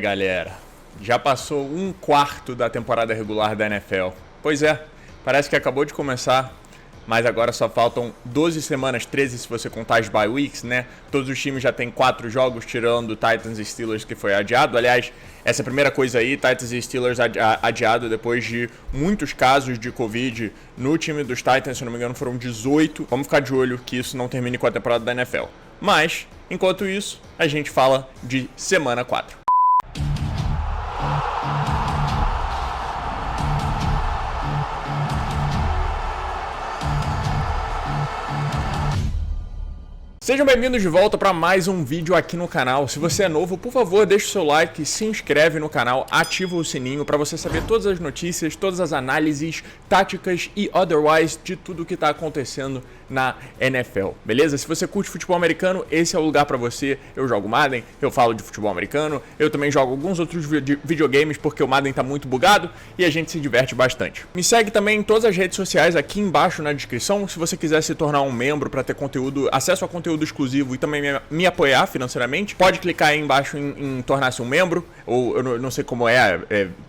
Galera, já passou um quarto da temporada regular da NFL. Pois é, parece que acabou de começar, mas agora só faltam 12 semanas, 13 se você contar as bye weeks, né? Todos os times já têm 4 jogos, tirando Titans e Steelers, que foi adiado. Aliás, essa é a primeira coisa aí, Titans e Steelers adiado depois de muitos casos de Covid no time dos Titans, se não me engano foram 18. Vamos ficar de olho que isso não termine com a temporada da NFL. Mas, enquanto isso, a gente fala de semana 4. Sejam bem-vindos de volta para mais um vídeo aqui no canal. Se você é novo, por favor, deixe o seu like, se inscreve no canal, ativa o sininho para você saber todas as notícias, todas as análises, táticas e otherwise de tudo que está acontecendo na NFL, beleza? Se você curte futebol americano, esse é o lugar para você. Eu jogo Madden, eu falo de futebol americano, eu também jogo alguns outros videogames porque o Madden tá muito bugado e a gente se diverte bastante. Me segue também em todas as redes sociais aqui embaixo na descrição, se você quiser se tornar um membro para ter acesso a conteúdo exclusivo e também me apoiar financeiramente, pode clicar aí embaixo em tornar-se um membro, ou eu não sei como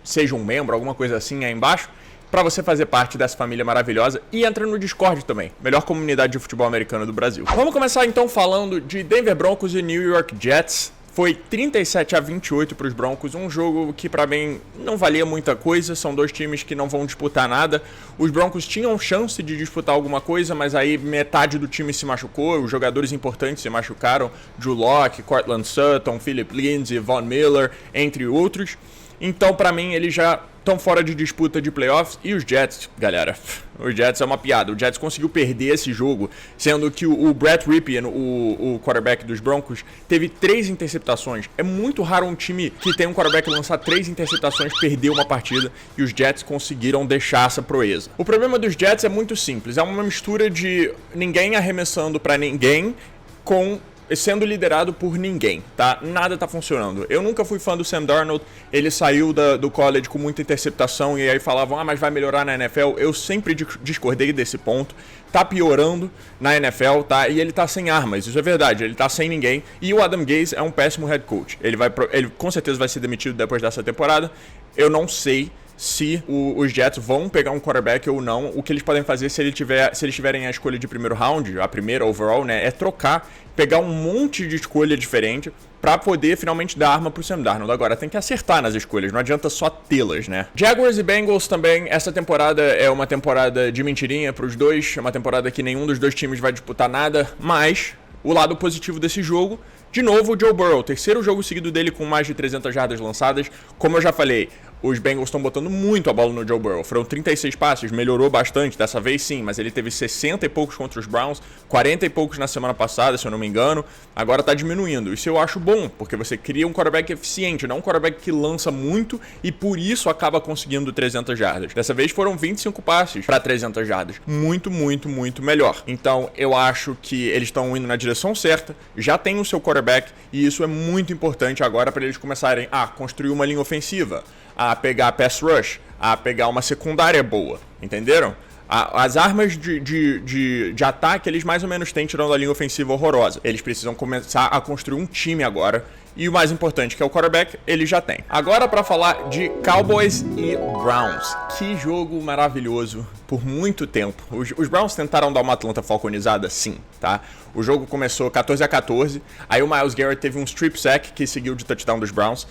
seja um membro, alguma coisa assim aí embaixo, para você fazer parte dessa família maravilhosa e entra no Discord também, melhor comunidade de futebol americano do Brasil. Vamos começar então falando de Denver Broncos e New York Jets. Foi 37-28 para os Broncos, um jogo que para mim não valia muita coisa, são dois times que não vão disputar nada. Os Broncos tinham chance de disputar alguma coisa, mas aí metade do time se machucou, os jogadores importantes se machucaram, Drew Lock, Cortland Sutton, Philip Lindsay, Von Miller, entre outros. Então para mim eles já estão fora de disputa de playoffs. E os Jets, galera, os Jets é uma piada. O Jets conseguiu perder esse jogo, sendo que o Brett Rypien, o quarterback dos Broncos, teve 3 interceptações. É muito raro um time que tem um quarterback lançar 3 interceptações perder uma partida, e os Jets conseguiram deixar essa proeza. O problema dos Jets é muito simples, é uma mistura de ninguém arremessando para ninguém com sendo liderado por ninguém, tá? Nada tá funcionando. Eu nunca fui fã do Sam Darnold, ele saiu do college com muita interceptação e aí falavam, mas vai melhorar na NFL. Eu sempre discordei desse ponto. Tá piorando na NFL, tá? E ele tá sem armas, isso é verdade, ele tá sem ninguém. E o Adam Gase é um péssimo head coach. Ele com certeza vai ser demitido depois dessa temporada. Eu não sei se os Jets vão pegar um quarterback ou não. O que eles podem fazer se eles tiverem a escolha de primeiro round, a primeira overall, né, é trocar, pegar um monte de escolha diferente pra poder finalmente dar arma pro Sam Darnold. Agora, tem que acertar nas escolhas, não adianta só tê-las, né? Jaguars e Bengals também, essa temporada é uma temporada de mentirinha pros dois, é uma temporada que nenhum dos dois times vai disputar nada, mas o lado positivo desse jogo, de novo, o Joe Burrow, terceiro jogo seguido dele com mais de 300 jardas lançadas. Como eu já falei, os Bengals estão botando muito a bola no Joe Burrow. Foram 36 passes, melhorou bastante, dessa vez sim, mas ele teve 60 e poucos contra os Browns, 40 e poucos na semana passada, se eu não me engano. Agora tá diminuindo. Isso eu acho bom, porque você cria um quarterback eficiente, não um quarterback que lança muito e por isso acaba conseguindo 300 jardas. Dessa vez foram 25 passes para 300 jardas. Muito, muito, muito melhor. Então eu acho que eles estão indo na direção certa, já tem o seu quarterback e isso é muito importante agora para eles começarem a construir uma linha ofensiva, a pegar pass rush, a pegar uma secundária boa, entenderam? As armas de ataque eles mais ou menos têm, tirando a linha ofensiva horrorosa. Eles precisam começar a construir um time agora. E o mais importante, que é o quarterback, ele já tem. Agora para falar de Cowboys e Browns. Que jogo maravilhoso por muito tempo. Os Browns tentaram dar uma Atlanta falconizada, sim, tá? O jogo começou 14-14. Aí o Myles Garrett teve um strip sack que seguiu de touchdown dos Browns.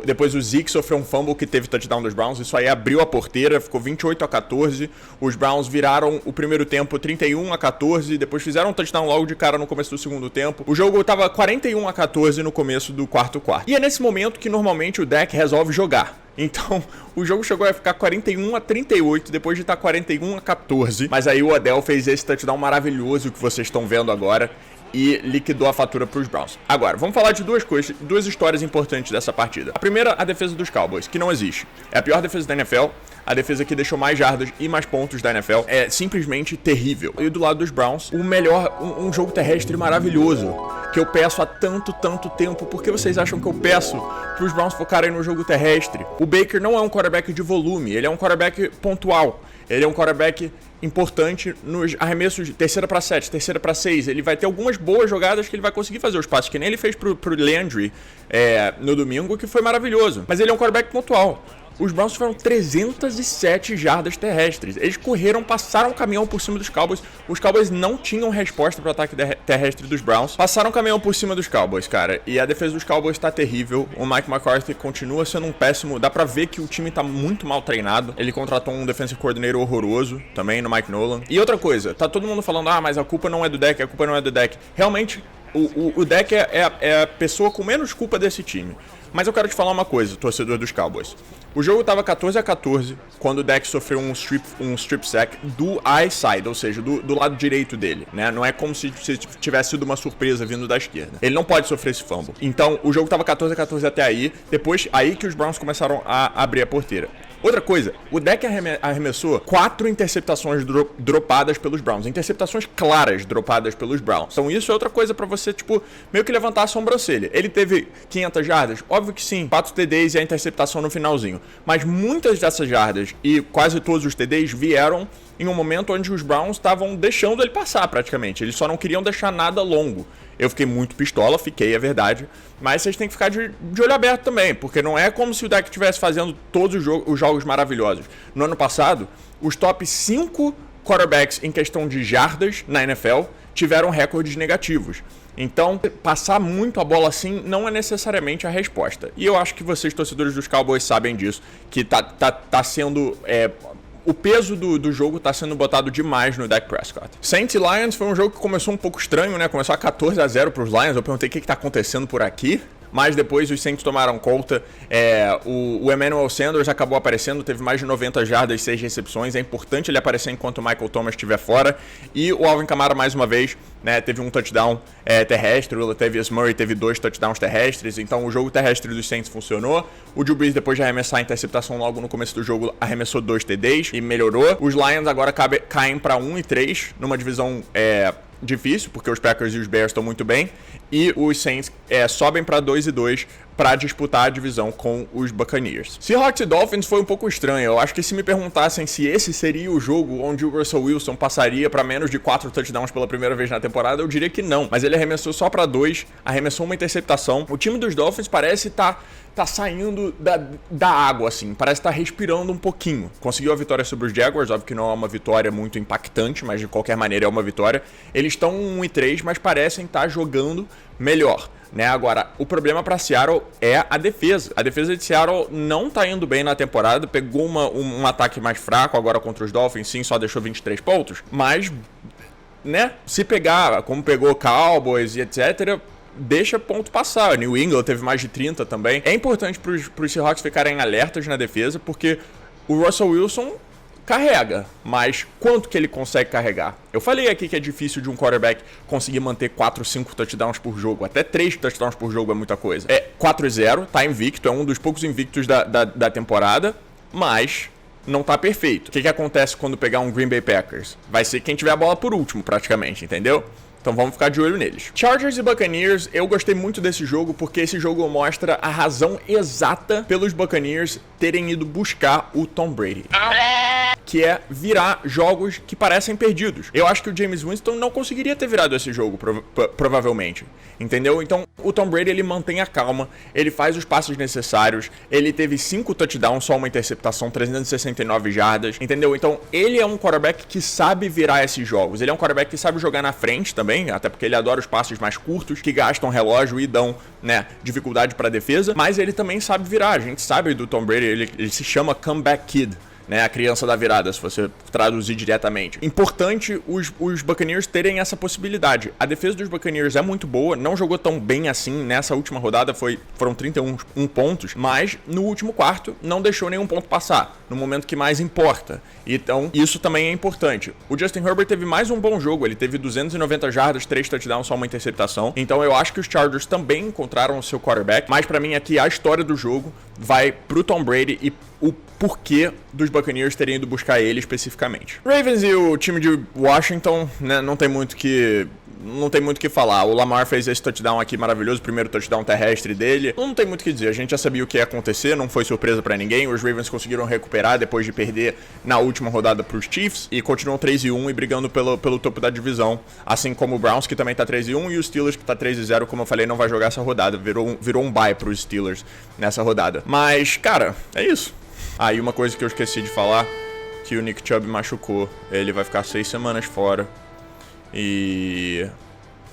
Depois o Zeke sofreu um fumble que teve touchdown dos Browns. Isso aí abriu a porteira, ficou 28-14. Os Browns viraram o primeiro tempo 31-14. Depois fizeram um touchdown logo de cara no começo do segundo tempo. O jogo estava 41-14 no começo do quarto. E é nesse momento que normalmente o Dak resolve jogar. Então, o jogo chegou a ficar 41-38, depois de estar 41-14. Mas aí o Odell fez esse touchdown maravilhoso que vocês estão vendo agora e liquidou a fatura para os Browns. Agora, vamos falar de duas histórias importantes dessa partida. A primeira, a defesa dos Cowboys, que não existe. É a pior defesa da NFL, a defesa que deixou mais jardas e mais pontos da NFL. É simplesmente terrível. E do lado dos Browns, o melhor, um jogo terrestre maravilhoso, que eu peço há tanto tempo. Por que vocês acham que eu peço para os Browns focarem no jogo terrestre? O Baker não é um quarterback de volume, ele é um quarterback pontual. Ele é um quarterback importante nos arremessos de terceira para 7, terceira para 6. Ele vai ter algumas boas jogadas que ele vai conseguir fazer os passes, que nem ele fez pro Landry no domingo, que foi maravilhoso. Mas ele é um quarterback pontual. Os Browns tiveram 307 jardas terrestres. Eles correram, passaram o caminhão por cima dos Cowboys. Os Cowboys não tinham resposta para o ataque terrestre dos Browns. Passaram o caminhão por cima dos Cowboys, cara. E a defesa dos Cowboys tá terrível. O Mike McCarthy continua sendo um péssimo. Dá pra ver que o time tá muito mal treinado. Ele contratou um defensive coordinator horroroso também, no Mike Nolan. E outra coisa, tá todo mundo falando, mas a culpa não é do Dak, a culpa não é do Dak. Realmente, o Dak é a pessoa com menos culpa desse time. Mas eu quero te falar uma coisa, torcedor dos Cowboys. O jogo estava 14-14 quando o Dak sofreu um strip sack do high side, ou seja, do lado direito dele, né? Não é como se tivesse sido uma surpresa vindo da esquerda. Ele não pode sofrer esse fumble. Então, o jogo estava 14-14 até aí. Depois, aí que os Browns começaram a abrir a porteira. Outra coisa, o Dak arremessou 4 interceptações dropadas pelos Browns. Interceptações claras dropadas pelos Browns. Então isso é outra coisa pra você, meio que levantar a sobrancelha. Ele teve 500 jardas? Óbvio que sim. 4 TDs e a interceptação no finalzinho. Mas muitas dessas jardas e quase todos os TDs vieram em um momento onde os Browns estavam deixando ele passar praticamente. Eles só não queriam deixar nada longo. Eu fiquei muito pistola, é verdade. Mas vocês têm que ficar de olho aberto também, porque não é como se o Dak estivesse fazendo todos os jogos maravilhosos. No ano passado, os top 5 quarterbacks em questão de jardas na NFL tiveram recordes negativos. Então, passar muito a bola assim não é necessariamente a resposta. E eu acho que vocês, torcedores dos Cowboys, sabem disso, que tá sendo... O peso do jogo tá sendo botado demais no Dak Prescott. Saints e Lions foi um jogo que começou um pouco estranho, né? Começou a 14-0 pros Lions. Eu perguntei o que tá acontecendo por aqui. Mas depois os Saints tomaram conta. O Emmanuel Sanders acabou aparecendo, teve mais de 90 jardas, 6 recepções. É importante ele aparecer enquanto o Michael Thomas estiver fora. E o Alvin Kamara, mais uma vez, né, teve um touchdown terrestre. O Latavius Murray teve 2 touchdowns terrestres. Então o jogo terrestre dos Saints funcionou. O Drew Brees, depois de arremessar a interceptação logo no começo do jogo, arremessou 2 TDs e melhorou. Os Lions agora caem para 1-3 numa divisão... difícil, porque os Packers e os Bears estão muito bem, e os Saints sobem para 2-2 para disputar a divisão com os Buccaneers. Seahawks e Dolphins foi um pouco estranho. Eu acho que se me perguntassem se esse seria o jogo onde o Russell Wilson passaria para menos de 4 touchdowns pela primeira vez na temporada, eu diria que não. Mas ele arremessou só para 2, arremessou uma interceptação. O time dos Dolphins parece tá saindo da água, assim. Parece estar respirando um pouquinho. Conseguiu a vitória sobre os Jaguars, óbvio que não é uma vitória muito impactante, mas de qualquer maneira é uma vitória. Eles estão 1-3, mas parecem estar jogando melhor, né? Agora, o problema para Seattle é a defesa. A defesa de Seattle não tá indo bem na temporada, pegou um ataque mais fraco agora contra os Dolphins, sim, só deixou 23 pontos, mas, né, se pegar, como pegou Cowboys e etc., deixa ponto passar. New England teve mais de 30 também. É importante pros Seahawks ficarem alertas na defesa, porque o Russell Wilson carrega, mas quanto que ele consegue carregar? Eu falei aqui que é difícil de um quarterback conseguir manter 4, 5 touchdowns por jogo, até 3 touchdowns por jogo é muita coisa. 4-0, tá invicto, é um dos poucos invictos da temporada, mas não tá perfeito. O que acontece quando pegar um Green Bay Packers? Vai ser quem tiver a bola por último, praticamente, entendeu? Então vamos ficar de olho neles. Chargers e Buccaneers, eu gostei muito desse jogo porque esse jogo mostra a razão exata pelos Buccaneers terem ido buscar o Tom Brady, que é virar jogos que parecem perdidos. Eu acho que o Jameis Winston não conseguiria ter virado esse jogo, provavelmente, entendeu? Então o Tom Brady, ele mantém a calma, ele faz os passos necessários, ele teve 5 touchdowns, só uma interceptação, 369 jardas, entendeu? Então ele é um quarterback que sabe virar esses jogos, ele é um quarterback que sabe jogar na frente também, até porque ele adora os passes mais curtos, que gastam relógio e dão, né, dificuldade para a defesa, mas ele também sabe virar. A gente sabe do Tom Brady, ele se chama Comeback Kid, né, a criança da virada, se você traduzir diretamente. Importante os Buccaneers terem essa possibilidade. A defesa dos Buccaneers é muito boa, não jogou tão bem assim nessa última rodada, foram 31 pontos, mas no último quarto não deixou nenhum ponto passar, no momento que mais importa. Então, isso também é importante. O Justin Herbert teve mais um bom jogo, ele teve 290 jardas, 3 touchdowns, só uma interceptação. Então eu acho que os Chargers também encontraram o seu quarterback, mas pra mim aqui a história do jogo vai pro Tom Brady e o porquê dos Buccaneers terem ido buscar ele especificamente. Ravens e o time de Washington, né, não tem muito que não tem muito o que falar. O Lamar fez esse touchdown aqui maravilhoso, o primeiro touchdown terrestre dele. Não tem muito o que dizer, a gente já sabia o que ia acontecer, não foi surpresa pra ninguém. Os Ravens conseguiram recuperar depois de perder na última rodada pros Chiefs e continuam 3-1 e brigando pelo topo da divisão, assim como o Browns, que também tá 3-1, e os Steelers, que tá 3-0, como eu falei, não vai jogar essa rodada. Virou um bye pros Steelers nessa rodada. Mas, cara, é isso. E uma coisa que eu esqueci de falar, que o Nick Chubb machucou. Ele vai ficar 6 semanas fora. E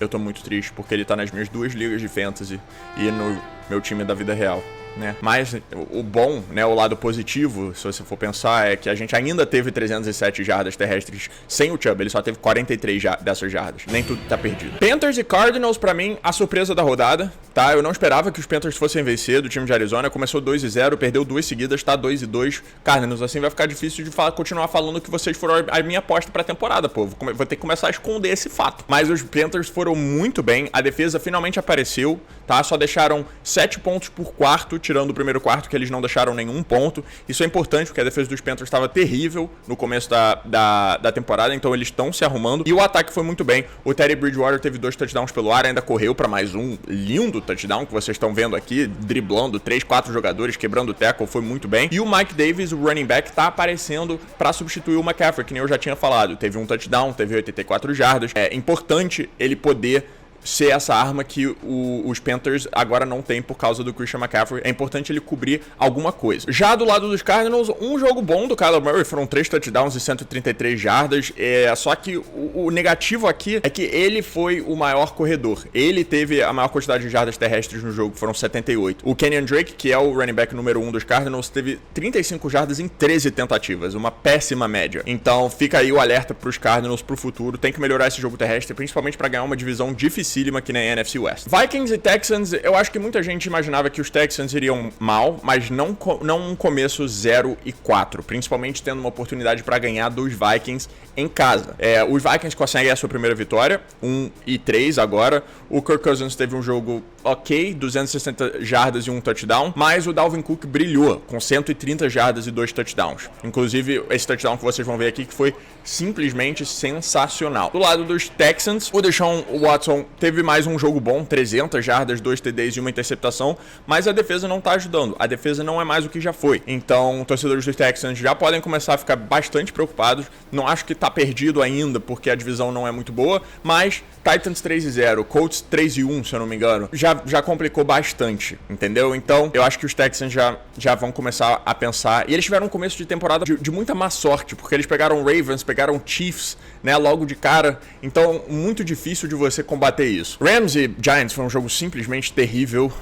eu tô muito triste, porque ele tá nas minhas 2 ligas de fantasy e no meu time da vida real, né? Mas o bom, né, o lado positivo, se você for pensar, é que a gente ainda teve 307 jardas terrestres sem o Chubb. Ele só teve 43 dessas jardas. Nem tudo tá perdido. Panthers e Cardinals, pra mim, a surpresa da rodada, tá? Eu não esperava que os Panthers fossem vencer do time de Arizona. Começou 2-0, perdeu 2 seguidas, tá 2-2. Cardinals, assim vai ficar difícil de continuar falando que vocês foram a minha aposta pra temporada, pô. Vou ter que começar a esconder esse fato. Mas os Panthers foram muito bem. A defesa finalmente apareceu, tá? Só deixaram 7 pontos por quarto, tirando o primeiro quarto, que eles não deixaram nenhum ponto. Isso é importante, porque a defesa dos Panthers estava terrível no começo da temporada, então eles estão se arrumando. E o ataque foi muito bem. O Teddy Bridgewater teve 2 touchdowns pelo ar, ainda correu para mais um lindo touchdown, que vocês estão vendo aqui, driblando 3, 4 jogadores, quebrando o tackle, foi muito bem. E o Mike Davis, o running back, tá aparecendo para substituir o McCaffrey, que nem eu já tinha falado. Teve um touchdown, teve 84 jardas. É importante ele poder ser essa arma que os Panthers agora não tem por causa do Christian McCaffrey. É importante ele cobrir alguma coisa. Já do lado dos Cardinals, um jogo bom do Kyler Murray, foram 3 touchdowns e 133 jardas, só que o negativo aqui é que ele foi o maior corredor. Ele teve a maior quantidade de jardas terrestres no jogo, foram 78. O Kenyon Drake, que é o running back número 1 dos Cardinals, teve 35 jardas em 13 tentativas, uma péssima média. Então fica aí o alerta pros Cardinals pro futuro, tem que melhorar esse jogo terrestre, principalmente para ganhar uma divisão difícil que nem a NFC West. Vikings e Texans, eu acho que muita gente imaginava que os Texans iriam mal, mas não um começo 0-4, principalmente tendo uma oportunidade para ganhar dos Vikings em casa. Os Vikings conseguem a sua primeira vitória, 1-3 agora. O Kirk Cousins teve um jogo ok, 260 jardas e 1 touchdown, mas o Dalvin Cook brilhou com 130 jardas e 2 touchdowns. Inclusive, esse touchdown que vocês vão ver aqui, que foi simplesmente sensacional. Do lado dos Texans, o Deshaun Watson teve mais um jogo bom, 300 jardas, 2 TDs e 1 interceptação, mas a defesa não tá ajudando. A defesa não é mais o que já foi. Então, torcedores dos Texans já podem começar a ficar bastante preocupados. Não acho que tá perdido ainda, porque a divisão não é muito boa, mas Titans 3-0, Colts 3-1, se eu não me engano, já complicou bastante, entendeu? Então, eu acho que os Texans já vão começar a pensar. E eles tiveram um começo de temporada de muita má sorte, porque eles pegaram Ravens, pegaram Chiefs, né, logo de cara. Então, muito difícil de você combater isso. Rams e Giants foi um jogo simplesmente terrível.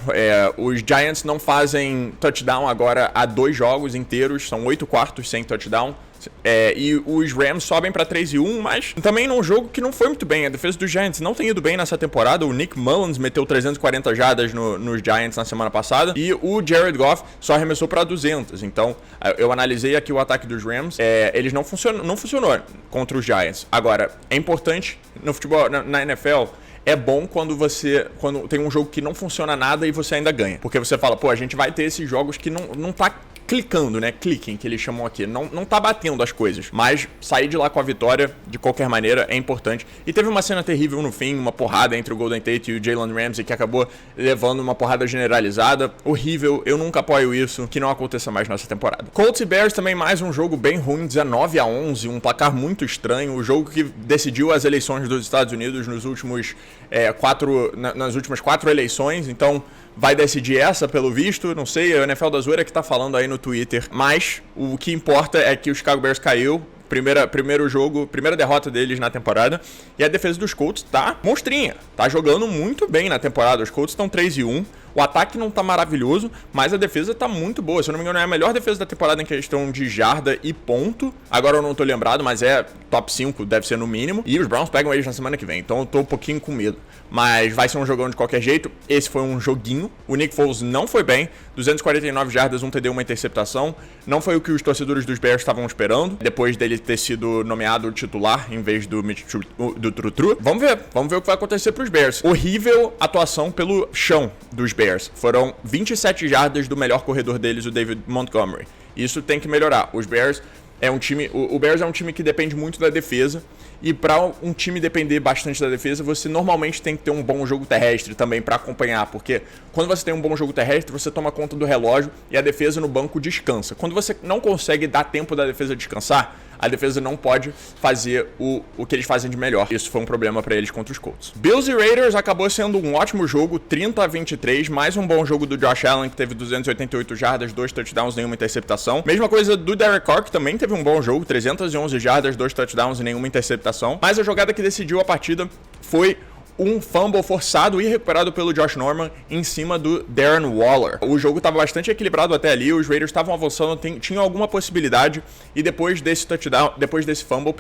Os Giants não fazem touchdown agora há 2 jogos inteiros, são 8 quartos sem touchdown. E os Rams sobem para 3-1, mas também num jogo que não foi muito bem. A defesa dos Giants não tem ido bem nessa temporada. O Nick Mullins meteu 340 jardas nos Giants na semana passada e o Jared Goff só arremessou para 200. Então, eu analisei aqui o ataque dos Rams. Eles não funcionou contra os Giants. Agora, é importante no futebol, na NFL. É bom quando tem um jogo que não funciona nada e você ainda ganha. Porque você fala, pô, a gente vai ter esses jogos que não tá clicando, né? Clicking, que eles chamam aqui. Não tá batendo as coisas. Mas sair de lá com a vitória, de qualquer maneira, é importante. E teve uma cena terrível no fim, uma porrada entre o Golden Tate e o Jalen Ramsey, que acabou levando uma porrada generalizada. Horrível, eu nunca apoio isso. Que não aconteça mais nessa temporada. Colts e Bears também mais um jogo bem ruim, 19-11, um placar muito estranho. O jogo que decidiu as eleições dos Estados Unidos nos últimos nas últimas 4 eleições. Então, vai decidir essa, pelo visto, não sei, a NFL da Zoeira que tá falando aí no Twitter, mas o que importa é que o Chicago Bears caiu, primeiro jogo, primeira derrota deles na temporada, e a defesa dos Colts tá monstrinha, tá jogando muito bem na temporada. Os Colts estão 3-1, o ataque não tá maravilhoso, mas a defesa tá muito boa. Se eu não me engano, é a melhor defesa da temporada em questão de jarda e ponto. Agora eu não tô lembrado, mas é top 5, deve ser no mínimo. E os Browns pegam eles na semana que vem, então eu tô um pouquinho com medo. Mas vai ser um jogão de qualquer jeito. Esse foi um joguinho. O Nick Foles não foi bem. 249 jardas, 1 TD, 1 interceptação. Não foi o que os torcedores dos Bears estavam esperando, depois dele ter sido nomeado titular em vez do Trutru. Vamos ver o que vai acontecer pros Bears. Horrível atuação pelo chão dos Bears. Foram 27 jardas do melhor corredor deles, o David Montgomery. Isso tem que melhorar. Os Bears É um time, o Bears é um time que depende muito da defesa, e para um time depender bastante da defesa, você normalmente tem que ter um bom jogo terrestre também para acompanhar, porque quando você tem um bom jogo terrestre, você toma conta do relógio e a defesa no banco descansa. Quando você não consegue dar tempo da defesa descansar, a defesa não pode fazer o que eles fazem de melhor. Isso foi um problema para eles contra os Colts. Bills e Raiders acabou sendo um ótimo jogo, 30-23, mais um bom jogo do Josh Allen, que teve 288 jardas, 2 touchdowns, nenhuma interceptação. Mesma coisa do Derek Carr, que também teve um bom jogo, 311 jardas, 2 touchdowns e nenhuma interceptação. Mas a jogada que decidiu a partida foi um fumble forçado e recuperado pelo Josh Norman em cima do Darren Waller. O jogo estava bastante equilibrado até ali, os Raiders estavam avançando, tinham alguma possibilidade, e depois desse fumble,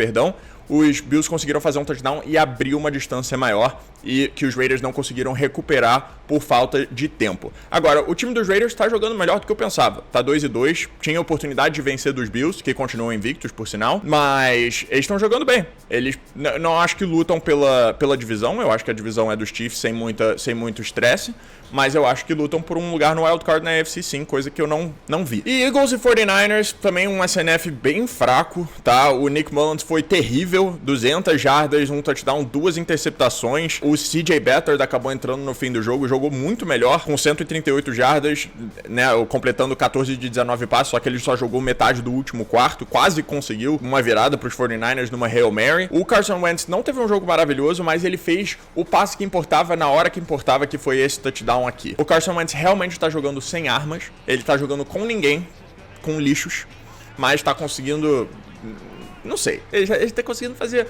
os Bills conseguiram fazer um touchdown e abrir uma distância maior, e que os Raiders não conseguiram recuperar por falta de tempo. Agora, o time dos Raiders está jogando melhor do que eu pensava. Tá 2-2, tinha oportunidade de vencer dos Bills, que continuam invictos, por sinal, mas eles estão jogando bem. Eles não acho que lutam pela divisão, eu acho que a divisão é dos Chiefs sem muito estresse, mas eu acho que lutam por um lugar no wildcard na AFC sim, coisa que eu não vi. E Eagles e 49ers, também um SNF bem fraco, tá? O Nick Mullins foi terrível, 200 jardas, um touchdown, 2 interceptações. O CJ Beathard acabou entrando no fim do jogo, jogou muito melhor, com 138 jardas, né, completando 14 de 19 passos, só que ele só jogou metade do último quarto, quase conseguiu uma virada para os 49ers numa Hail Mary. O Carson Wentz não teve um jogo maravilhoso, mas ele fez o passe que importava na hora que importava, que foi esse touchdown aqui. O Carson Wentz realmente tá jogando sem armas, ele tá jogando com ninguém, com lixos, mas tá conseguindo, não sei, ele tá conseguindo fazer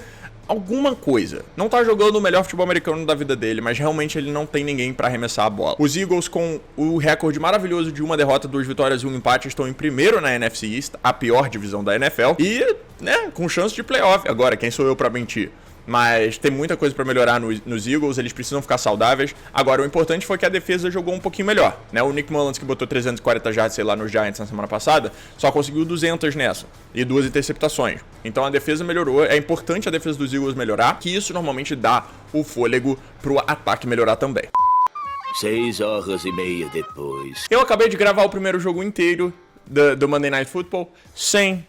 alguma coisa. Não tá jogando o melhor futebol americano da vida dele, mas realmente ele não tem ninguém pra arremessar a bola. Os Eagles, com o recorde maravilhoso de 1 derrota, 2 vitórias e 1 empate, estão em primeiro na NFC East, a pior divisão da NFL, e, né, com chance de playoff. Agora, quem sou eu pra mentir? Mas tem muita coisa pra melhorar nos Eagles, eles precisam ficar saudáveis. Agora, o importante foi que a defesa jogou um pouquinho melhor, né? O Nick Mullins, que botou 340 jardas, sei lá, nos Giants na semana passada, só conseguiu 200 nessa, e 2 interceptações. Então a defesa melhorou, é importante a defesa dos Eagles melhorar, que isso normalmente dá o fôlego pro ataque melhorar também. 6h30 depois. Eu acabei de gravar o primeiro jogo inteiro do Monday Night Football sem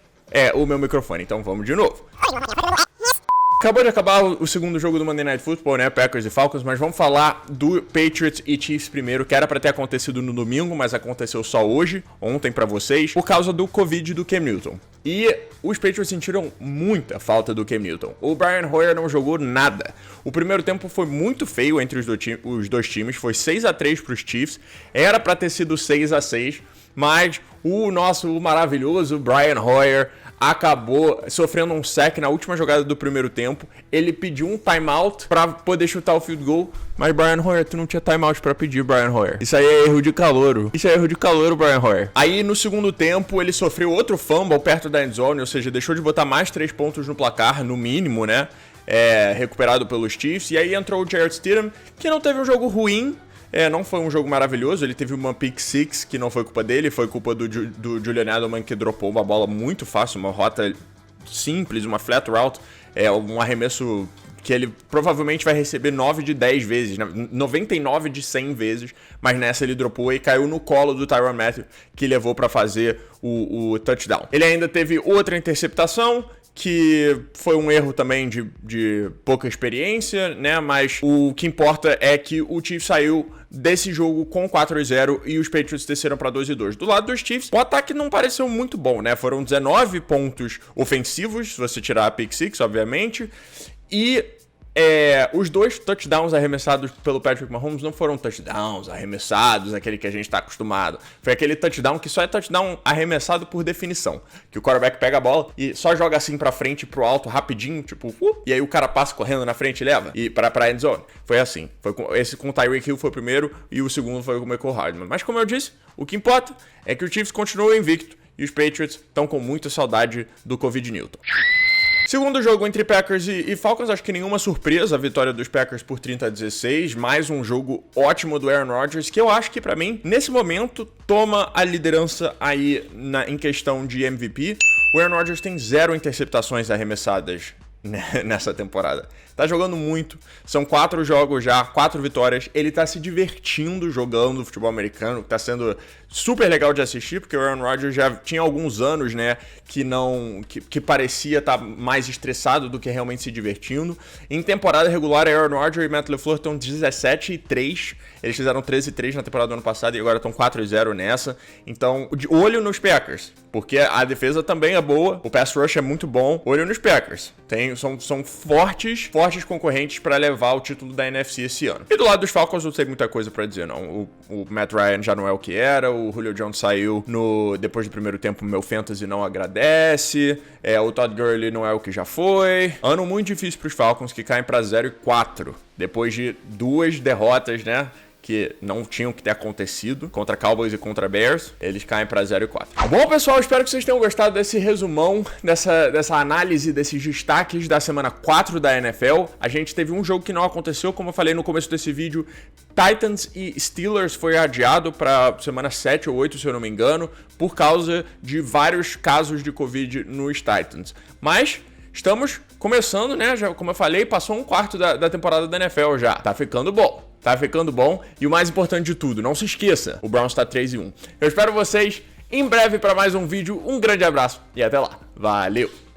o meu microfone, então vamos de novo. Acabou de acabar o segundo jogo do Monday Night Football, né? Packers e Falcons, mas vamos falar do Patriots e Chiefs primeiro, que era pra ter acontecido no domingo, mas aconteceu só hoje, ontem pra vocês, por causa do Covid do Cam Newton. E os Patriots sentiram muita falta do Cam Newton. O Brian Hoyer não jogou nada. O primeiro tempo foi muito feio entre os dois times, foi 6-3 pros Chiefs, era pra ter sido 6-6, mas o maravilhoso Brian Hoyer acabou sofrendo um sack na última jogada do primeiro tempo. Ele pediu um timeout pra poder chutar o field goal, mas Brian Hoyer, tu não tinha timeout pra pedir, Brian Hoyer. Isso aí é erro de calouro. Isso é erro de calouro, Brian Hoyer. Aí no segundo tempo ele sofreu outro fumble perto da endzone, ou seja, deixou de botar mais 3 pontos no placar, no mínimo, né? Recuperado pelos Chiefs. E aí entrou o Jarrett Stidham, que não teve um jogo ruim. Não foi um jogo maravilhoso, ele teve uma pick six, que não foi culpa dele, foi culpa do Julian Edelman, que dropou uma bola muito fácil, uma rota simples, uma flat route, um arremesso que ele provavelmente vai receber 9 de 10 vezes, 99 de 100 vezes, mas nessa ele dropou e caiu no colo do Tyrann Mathieu, que levou para fazer o touchdown. Ele ainda teve outra interceptação, que foi um erro também de pouca experiência, né? Mas o que importa é que o Chiefs saiu desse jogo com 4-0 e os Patriots desceram para 2-2. Do lado dos Chiefs, o ataque não pareceu muito bom, né? Foram 19 pontos ofensivos, se você tirar a pick six, obviamente, e os 2 touchdowns arremessados pelo Patrick Mahomes não foram touchdowns arremessados, aquele que a gente tá acostumado. Foi aquele touchdown que só é touchdown arremessado por definição. Que o quarterback pega a bola e só joga assim pra frente, pro alto, rapidinho, tipo, e aí o cara passa correndo na frente e leva. E pra end zone. Foi assim. Esse com o Tyreek Hill foi o primeiro e o segundo foi com o Mecole Hardman. Mas como eu disse, o que importa é que o Chiefs continua invicto e os Patriots estão com muita saudade do Covid Newton. Segundo jogo entre Packers e Falcons, acho que nenhuma surpresa a vitória dos Packers por 30-16, mais um jogo ótimo do Aaron Rodgers, que eu acho que pra mim, nesse momento, toma a liderança aí em questão de MVP. O Aaron Rodgers tem 0 interceptações arremessadas nessa temporada. Tá jogando muito, são 4 jogos já, 4 vitórias, ele tá se divertindo jogando futebol americano, que tá sendo super legal de assistir, porque o Aaron Rodgers já tinha alguns anos, né, que parecia estar mais estressado do que realmente se divertindo. Em temporada regular, Aaron Rodgers e Matt LaFleur estão 17-3, eles fizeram 13-3 na temporada do ano passado e agora estão 4-0 nessa, então olho nos Packers, porque a defesa também é boa, o pass rush é muito bom, olho nos Packers, são fortes concorrentes para levar o título da NFC esse ano. E do lado dos Falcons não tem muita coisa para dizer, não. O Matt Ryan já não é o que era, o Julio Jones saiu depois do primeiro tempo, meu fantasy não agradece, o Todd Gurley não é o que já foi. Ano muito difícil para os Falcons, que caem para 0-4, depois de 2 derrotas, né, que não tinham que ter acontecido contra Cowboys e contra Bears, eles caem para 0-4. Bom, pessoal, espero que vocês tenham gostado desse resumão, dessa análise desses destaques da semana 4 da NFL. A gente teve um jogo que não aconteceu, como eu falei no começo desse vídeo, Titans e Steelers foi adiado para semana 7 ou 8, se eu não me engano, por causa de vários casos de Covid nos Titans. Mas estamos começando, né, já, como eu falei, passou 1/4 da temporada da NFL já. Tá ficando bom. Tá ficando bom. E o mais importante de tudo, não se esqueça, o Browns tá 3-1. Eu espero vocês em breve para mais um vídeo. Um grande abraço e até lá. Valeu!